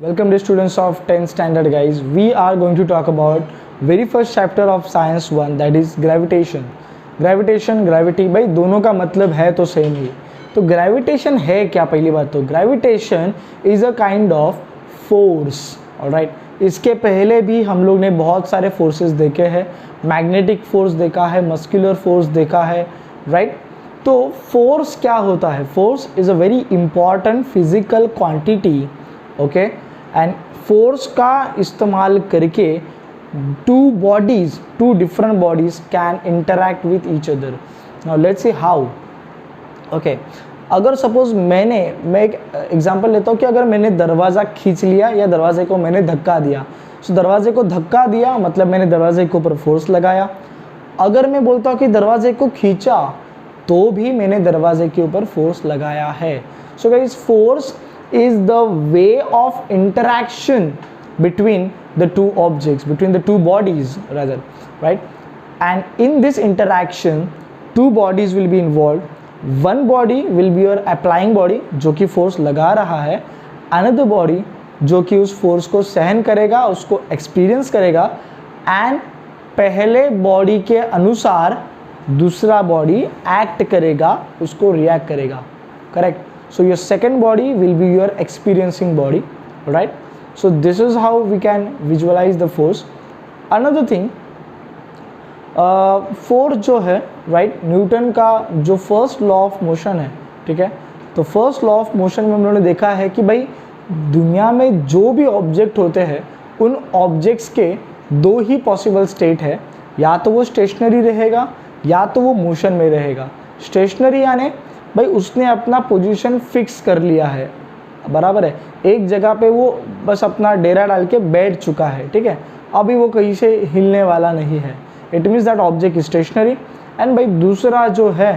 Welcome dear students of 10th standard guys. We are going to talk about very first chapter of science 1 that is gravitation. Gravitation, gravity भाई दोनों का मतलब है तो same ही. तो gravitation है क्या? पहली बात तो gravitation is a kind of force. alright. इसके पहले भी हम लोग ने बहुत सारे फोर्सेस देखे हैं. मैग्नेटिक फोर्स देखा है, मस्कुलर फोर्स देखा है, राइट. तो फोर्स क्या होता है? Force is a very important physical quantity, okay. And force का इस्तेमाल करके two different bodies can interact with each other. Now let's see how. Okay, अगर सपोज मैं एक एग्जांपल लेता हूँ कि अगर मैंने दरवाज़ा खींच लिया या दरवाजे को मैंने धक्का दिया, तो दरवाजे को धक्का दिया मतलब मैंने दरवाजे के ऊपर फोर्स लगाया. अगर मैं बोलता हूँ कि दरवाजे को खींचा तो भी मैंने दरवाजे के ऊपर फोर्स लगाया है. So guys, force is the way of interaction between the two objects, between the two bodies rather, right? And in this interaction two bodies will be involved. One body will be your applying body जो कि force लगा रहा है, another body जो कि उस force को सहन करेगा, उसको एक्सपीरियंस करेगा, एंड पहले बॉडी के अनुसार दूसरा बॉडी एक्ट करेगा, उसको रिएक्ट करेगा. Correct. So your second body will be your experiencing body, right? So this is how we can visualize the force. Another thing, force जो है, राइट, न्यूटन का जो फर्स्ट लॉ ऑफ मोशन है, ठीक है. तो फर्स्ट लॉ ऑफ मोशन में हम लोगों ने देखा है कि भाई दुनिया में जो भी ऑब्जेक्ट होते हैं उन ऑब्जेक्ट्स के दो ही पॉसिबल स्टेट है, या तो वो स्टेशनरी रहेगा या तो वो मोशन में रहेगा. स्टेशनरी यानी भाई उसने अपना पोजीशन फिक्स कर लिया है, बराबर है, एक जगह पे वो बस अपना डेरा डाल के बैठ चुका है, ठीक है, अभी वो कहीं से हिलने वाला नहीं है. It means that object stationary. And भाई दूसरा जो है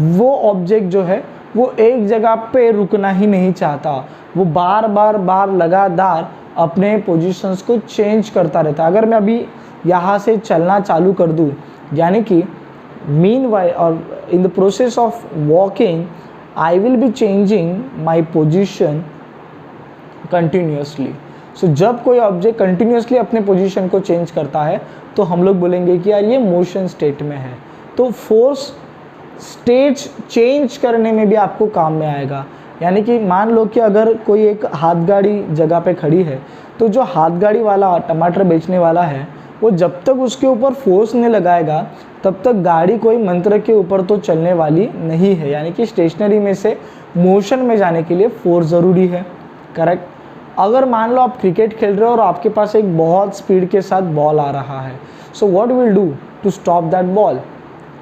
वो ऑब्जेक्ट जो है वो एक जगह पे रुकना ही नहीं चाहता, वो बार बार लगातार अपने पोजीशंस को चेंज करता रहता है. अगर मैं अभी यहाँ से चलना चालू कर दूँ, यानी कि meanwhile or in the process of walking I will be changing my position continuously. so जब कोई ऑब्जेक्ट कंटिन्यूसली अपने पोजीशन को चेंज करता है तो हम लोग बोलेंगे कि यार ये मोशन स्टेट में है. तो फोर्स स्टेट चेंज करने में भी आपको काम में आएगा. यानी कि मान लो कि अगर कोई एक हाथ गाड़ी जगह पे खड़ी है, तो जो हाथ गाड़ी वाला टमाटर बेचने वाला है वो जब तक उसके ऊपर फोर्स नहीं लगाएगा तब तक गाड़ी कोई मंत्र के ऊपर तो चलने वाली नहीं है. यानी कि स्टेशनरी में से मोशन में जाने के लिए फोर्स ज़रूरी है. करेक्ट. अगर मान लो आप क्रिकेट खेल रहे हो और आपके पास एक बहुत स्पीड के साथ बॉल आ रहा है, so what will do to stop that ball?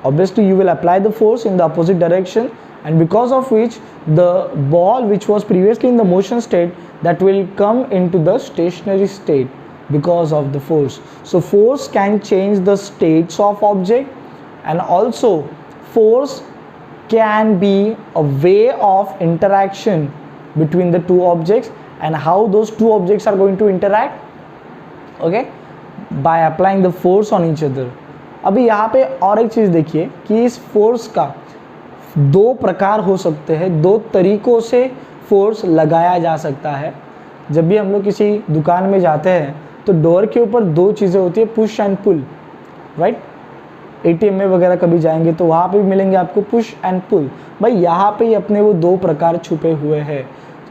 Obviously you will apply the force in the opposite direction, and because of which the ball which was previously in the motion state that will come into the stationary state because of the force. So force can change the states of object, and also force can be a way of interaction between the two objects, and how those two objects are going to interact, okay, by applying the force on each other. अभी यहाँ पे और एक चीज़ देखिए कि इस force का दो प्रकार हो सकते हैं, दो तरीक़ों से फोर्स लगाया जा सकता है. जब भी हम लोग किसी दुकान में जाते हैं तो डोर के ऊपर दो चीज़ें होती है, push and pull, right. ATM में वगैरह कभी जाएंगे तो वहाँ पे भी मिलेंगे आपको पुश एंड पुल. भाई यहाँ पे ही अपने वो दो प्रकार छुपे हुए हैं.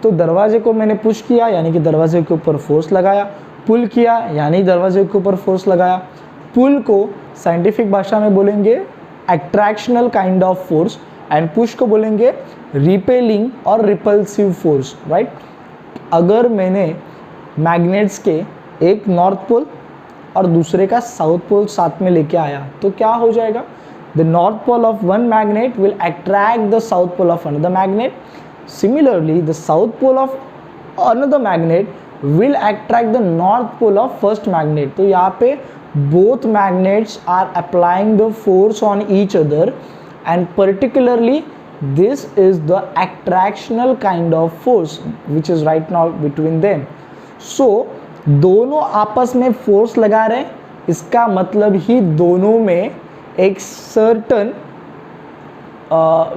तो दरवाजे को मैंने पुश किया यानी कि दरवाजे के ऊपर फोर्स लगाया, पुल किया यानी दरवाजे के ऊपर फोर्स लगाया. पुल को साइंटिफिक भाषा में बोलेंगे attractional kind of force, and push को बोलेंगे रिपेलिंग और रिपल्सिव फोर्स, राइट. अगर मैंने मैग्नेट्स के एक नॉर्थ पोल और दूसरे का साउथ पोल साथ में लेके आया तो क्या हो जाएगा? The north pole of one magnet will attract the south pole of another magnet. Similarly the south pole of another magnet will attract the north pole of first magnet. तो यहाँ पे both magnets are applying the force on each other, and particularly this is the attractional kind of force which is right now between them. So दोनों आपस में force लगा रहे हैं, इसका मतलब ही दोनों में एक certain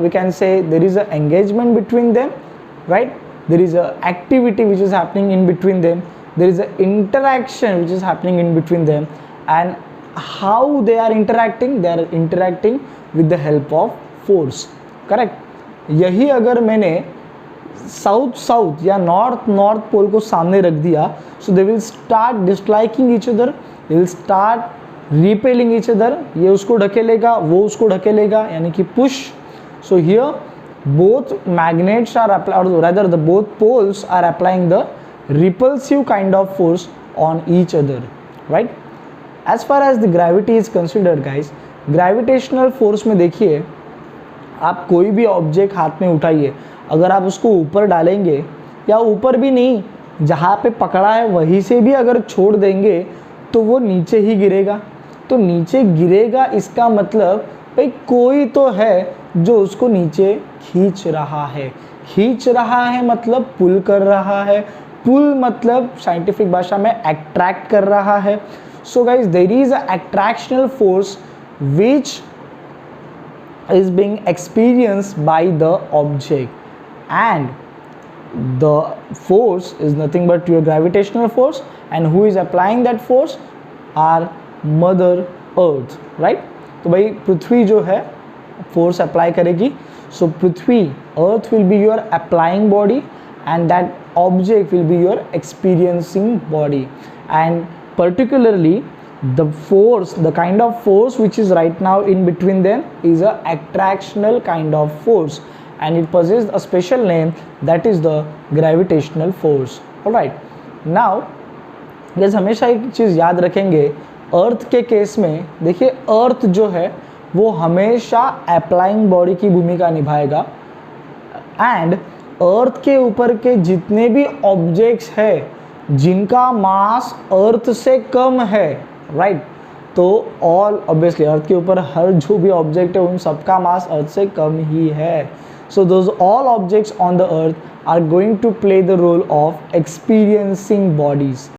we can say there is a engagement between them, right. there is a activity which is happening in between them, there is a interaction which is happening in between them, and how they are interacting with the help of force. Correct. यही अगर मैंने south या north pole को सामने रख दिया, so they will start disliking each other, they will start repelling each other. ये उसको ढकेलेगा, वो उसको ढकेलेगा, यानी कि push. So here both magnets are applied, or rather the both poles are applying the repulsive kind of force on each other, right? As far as the gravity is considered guys, gravitational force में देखिए, आप कोई भी object हाथ में उठाइए, अगर आप उसको ऊपर डालेंगे या ऊपर भी नहीं, जहाँ पे पकड़ा है वहीं से भी अगर छोड़ देंगे तो वो नीचे ही गिरेगा. तो नीचे गिरेगा इसका मतलब भाई कोई तो है जो उसको नीचे खींच रहा है मतलब पुल कर रहा है. पुल मतलब साइंटिफिक भाषा में अट्रैक्ट कर रहा है. So guys there is a attractional force which is being experienced by the object, and the force is nothing but your gravitational force, and who is applying that force? Our mother earth, right? तो भाई पृथ्वी जो है force apply करेगी. So पृथ्वी, earth will be your applying body and that object will be your experiencing body. And particularly the force, the kind of force which is right now in between them is a attractional kind of force, and it possesses a special name, that is the gravitational force. all right, now guys हमेशा एक चीज़ याद रखेंगे, अर्थ के case में देखिए अर्थ जो है वो हमेशा अप्लाइंग बॉडी की भूमिका निभाएगा, एंड अर्थ के ऊपर के जितने भी ऑब्जेक्ट्स है जिनका मास अर्थ से कम है, राइट, तो ऑल ऑब्वियसली अर्थ के ऊपर हर जो भी ऑब्जेक्ट है उन सबका मास अर्थ से कम ही है. So those all objects on the earth are going to play the role of experiencing bodies.